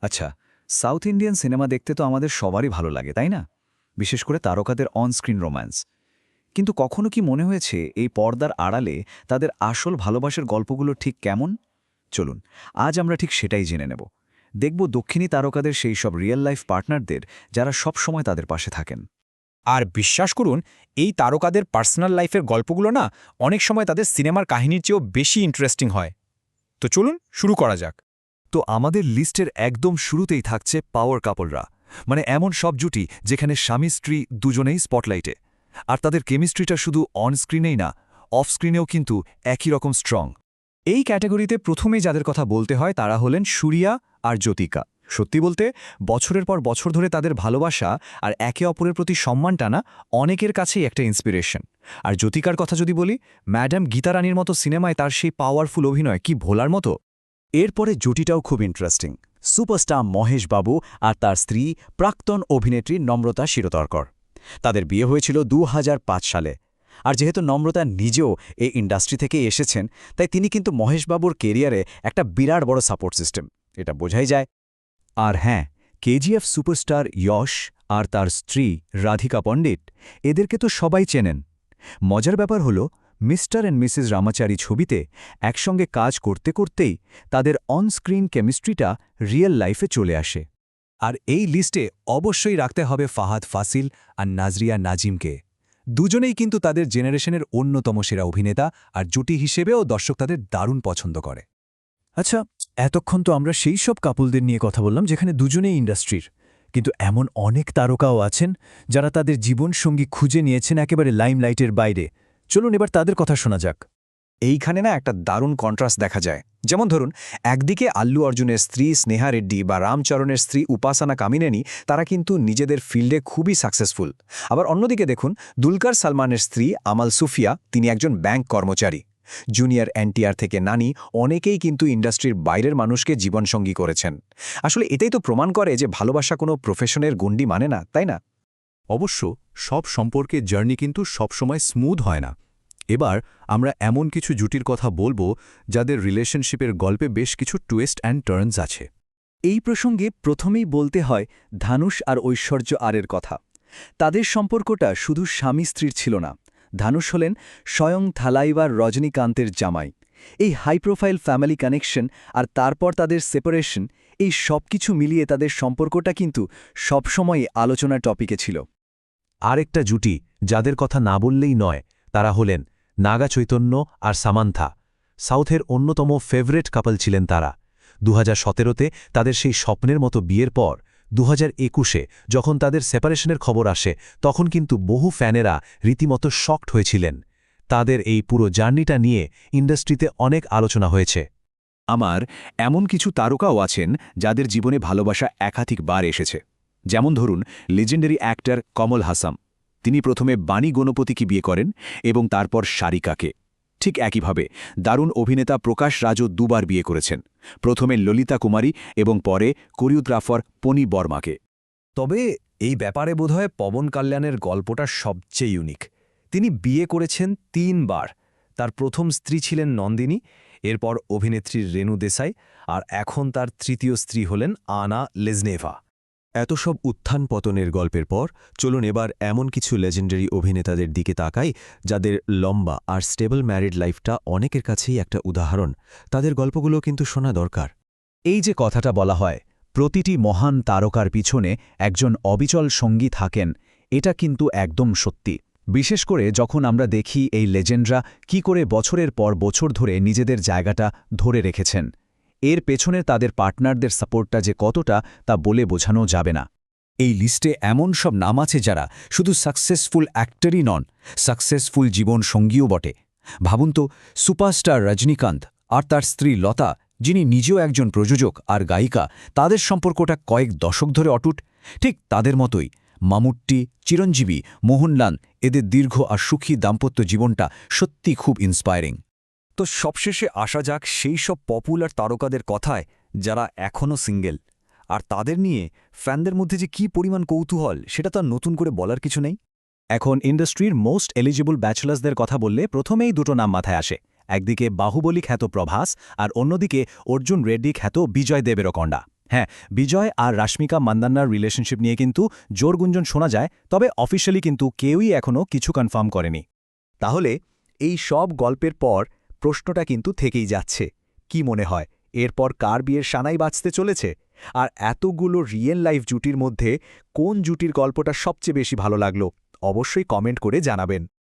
আচ্ছা, south Indian cinema দেখতে তো আমাদের সবারই ভালো লাগে, তাই না? বিশেষ করে তারকাদের অন-স্ক্রিন রোম্যান্স। কিন্তু কখনো কি মনে হয়েছে এই পর্দার আড়ালে তাদের আসল ভালোবাসার গল্পগুলো ঠিক কেমন? চলুন, আজ আমরা ঠিক সেটাই জেনে নেব। দেখব দক্ষিণী তারকাদের সেই সব রিয়েল লাইফ পার্টনারদের যারা সব সময় তাদের পাশে থাকেন। আর বিশ্বাস করুন, এই তারকাদের পার্সোনাল লাইফের গল্পগুলো না অনেক সময় তাদের সিনেমার কাহিনীর চেয়েও বেশি ইন্টারেস্টিং হয়। তো চলুন শুরু করা যাক। তো আমাদের লিস্টের একদম শুরুতেই থাকছে পাওয়ার কাপলরা, মানে এমন সব জুটি যেখানে স্বামী স্ত্রী দুজনেই স্পটলাইটে। আর তাদের কেমিস্ট্রিটা শুধু অন স্ক্রিনেই না, অফ স্ক্রিনেও কিন্তু একই রকম স্ট্রং। এই ক্যাটাগরিতে প্রথমেই যাদের কথা বলতে হয় তারা হলেন সুরিয়া আর জ্যোতিকা। সত্যি বলতে বছরের পর বছর ধরে তাদের ভালোবাসা আর একে অপরের প্রতি সম্মান টানা অনেকের কাছেই একটা ইন্সপিরেশন। আর জ্যোতিকার কথা যদি বলি, ম্যাডাম গীতা রানীর মতো সিনেমায় তার সেই পাওয়ারফুল অভিনয় কি ভোলার মতো। এরপরে জুটিটাও খুব ইন্টারেস্টিং। সুপারস্টার মহেশ বাবু আর তার স্ত্রী প্রাক্তন অভিনেত্রী নম্রতা শিরোতর্কর। তাদের বিয়ে হয়েছিল ২০০৫ সালে। আর যেহেতু নম্রতা নিজেও এই ইন্ডাস্ট্রি থেকে এসেছেন, তাই তিনি কিন্তু মহেশবাবুর কেরিয়ারে একটা বিরাট বড় সাপোর্ট সিস্টেম, এটা বোঝাই যায়। আর হ্যাঁ, কেজিএফ সুপারস্টার যশ আর তার স্ত্রী রাধিকা পণ্ডিত, এদেরকে তো সবাই চেনেন। মজার ব্যাপার হল, মিস্টার অ্যান্ড মিসেস রামাচারী ছবিতে একসঙ্গে কাজ করতে করতেই তাদের অনস্ক্রিন কেমিস্ট্রিটা রিয়েল লাইফে চলে আসে। আর এই লিস্টে অবশ্যই রাখতে হবে ফাহাদ ফাসিল আর নাজরিয়া নাজিমকে। দুজনেই কিন্তু তাদের জেনারেশনের অন্যতম সেরা অভিনেতা, আর জুটি হিসেবেও দর্শক তাদের দারুণ পছন্দ করে। আচ্ছা, এতক্ষণ তো আমরা সেই সব কাপলদের নিয়ে কথা বললাম যেখানে দুজনেই ইন্ডাস্ট্রির, কিন্তু এমন অনেক তারকাও আছেন যারা তাদের জীবনসঙ্গী খুঁজে নিয়েছেন একেবারে লাইমলাইটের বাইরে। চলুন এবার তাদের কথা শোনা যাক। এইখানে না একটা দারুণ কন্ট্রাস্ট দেখা যায়। যেমন ধরুন, একদিকে আল্লু অর্জুনের স্ত্রী স্নেহা রেড্ডি বা রামচরণের স্ত্রী উপাসনা কামিনেনি, তারা কিন্তু নিজেদের ফিল্ডে খুবই সাকসেসফুল। আবার অন্যদিকে দেখুন, দুলকার সালমানের স্ত্রী আমাল সুফিয়া, তিনি একজন ব্যাংক কর্মচারী। জুনিয়র এনটিআর থেকে নানি, অনেকেই কিন্তু ইন্ডাস্ট্রির বাইরের মানুষকে জীবনসঙ্গী করেছেন। আসলে এটাই তো প্রমাণ করে যে ভালোবাসা কোনো প্রফেশনের গণ্ডি মানে না, তাই না? অবশ্য সব সম্পর্কের জার্নি কিন্তু সবসময় স্মুথ হয় না। এবার আমরা এমন কিছু জুটির কথা বলবো যাদের রিলেশনশিপের গল্পে বেশ কিছু টুইস্ট অ্যান্ড টার্নস আছে। এই প্রসঙ্গে প্রথমেই বলতে হয় ধানুষ আর ঐশ্বর্য আরের কথা। তাদের সম্পর্কটা শুধু স্বামী স্ত্রীর ছিল না। ধানুষ হলেন স্বয়ং থালাইবার রজনীকান্তের জামাই। এই হাই প্রোফাইল ফ্যামিলি কানেকশন আর তারপর তাদের সেপারেশন, এই সব কিছু মিলিয়ে তাদের সম্পর্কটা কিন্তু সবসময়ই আলোচনার টপিকে ছিল। আরেকটা জুটি যাদের কথা না বললেই নয়, তারা হলেন নাগা চৈতন্য আর সামান্থা। সাউথের অন্যতম ফেভারেট কাপল ছিলেন তারা। ২০১৭তে তাদের সেই স্বপ্নের মতো বিয়ের পর ২০২১-এ যখন তাদের সেপারেশনের খবর আসে, তখন কিন্তু বহু ফ্যানেরা রীতিমতো শকড হয়েছিলেন। তাদের এই পুরো জার্নিটা নিয়ে ইন্ডাস্ট্রিতে অনেক আলোচনা হয়েছে। আমার এমন কিছু তারকাও আছেন যাদের জীবনে ভালোবাসা একাধিকবার এসেছে। যেমন ধরুন, লিজেন্ডারি অ্যাক্টর কমল হাসান। তিনি প্রথমে বাণী গণপতিকে বিয়ে করেন এবং তারপর সারিকাকে। ঠিক একইভাবে দারুণ অভিনেতা প্রকাশ রাজও দুবার বিয়ে করেছেন, প্রথমে ললিতা কুমারী এবং পরে কোরিওগ্রাফার পনি বর্মাকে। তবে এই ব্যাপারে বোধহয় পবন কল্যাণের গল্পটা সবচেয়ে ইউনিক। তিনি বিয়ে করেছেন ৩ বার। তার প্রথম স্ত্রী ছিলেন নন্দিনী, এরপর অভিনেত্রী রেণু দেসাই, আর এখন তার তৃতীয় স্ত্রী হলেন আনা লেজনেভা। এত সব উত্থান পতনের গল্পের পর চলুন এবার এমন কিছু লেজেন্ডারি অভিনেতাদের দিকে তাকাই যাদের লম্বা আর স্টেবল ম্যারিড লাইফটা অনেকের কাছেই একটা উদাহরণ। তাদের গল্পগুলো কিন্তু শোনা দরকার। এই যে কথাটা বলা হয়, প্রতিটি মহান তারকার পিছনে একজন অবিচল সঙ্গী থাকেন, এটা কিন্তু একদম সত্যি। বিশেষ করে যখন আমরা দেখি এই লেজেন্ডরা কি করে বছরের পর বছর ধরে নিজেদের জায়গাটা ধরে রেখেছেন। এর পেছনে তাদের পার্টনারদের সাপোর্টটা যে কতটা, তা বলে বোঝানো যাবে না। এই লিস্টে এমন সব নাম আছে যারা শুধু সাকসেসফুল অ্যাক্টরই নন, সাকসেসফুল জীবন সঙ্গীও বটে। ভাবুন তো, সুপারস্টার রজনীকান্ত আর তার স্ত্রী লতা, যিনি নিজেও একজন প্রযোজক আর গায়িকা, তাদের সম্পর্কটা কয়েক দশক ধরে অটুট। ঠিক তাদের মতোই মামুট্টি, চিরঞ্জীবী, মোহনলাল, এদের দীর্ঘ আর সুখী দাম্পত্য জীবনটা সত্যি খুব ইন্সপায়ারিং। তো সবশেষে আসা যাক সেই সব পপুলার তারকাদের কথায় যারা এখনও সিঙ্গেল। আর তাদের নিয়ে ফ্যানদের মধ্যে যে কী পরিমাণ কৌতূহল, সেটা তো আর নতুন করে বলার কিছু নেই। এখন ইন্ডাস্ট্রির মোস্ট এলিজিবল ব্যাচেলার্সদের কথা বললে প্রথমেই দুটো নাম মাথায় আসে। একদিকে বাহুবলী খ্যাত প্রভাস আর অন্যদিকে অর্জুন রেড্ডি খ্যাত বিজয় দেবেরকন্ডা। হ্যাঁ, বিজয় আর রাশ্মিকা মান্দান্নার রিলেশনশিপ নিয়ে কিন্তু জোর গুঞ্জন শোনা যায়, তবে অফিশিয়ালি কিন্তু কেউই এখনও কিছু কনফার্ম করেনি। তাহলে এই সব গল্পের পর প্রশ্নটা কিন্তু থেকেই যাচ্ছে, কি মনে হয় এরপর কার বিয়ের সানাই বাজতে চলেছে? আর এতগুলো রিয়েল লাইফ জুটির মধ্যে কোন জুটির গল্পটা সবচেয়ে বেশি ভালো লাগলো অবশ্যই কমেন্ট করে জানাবেন।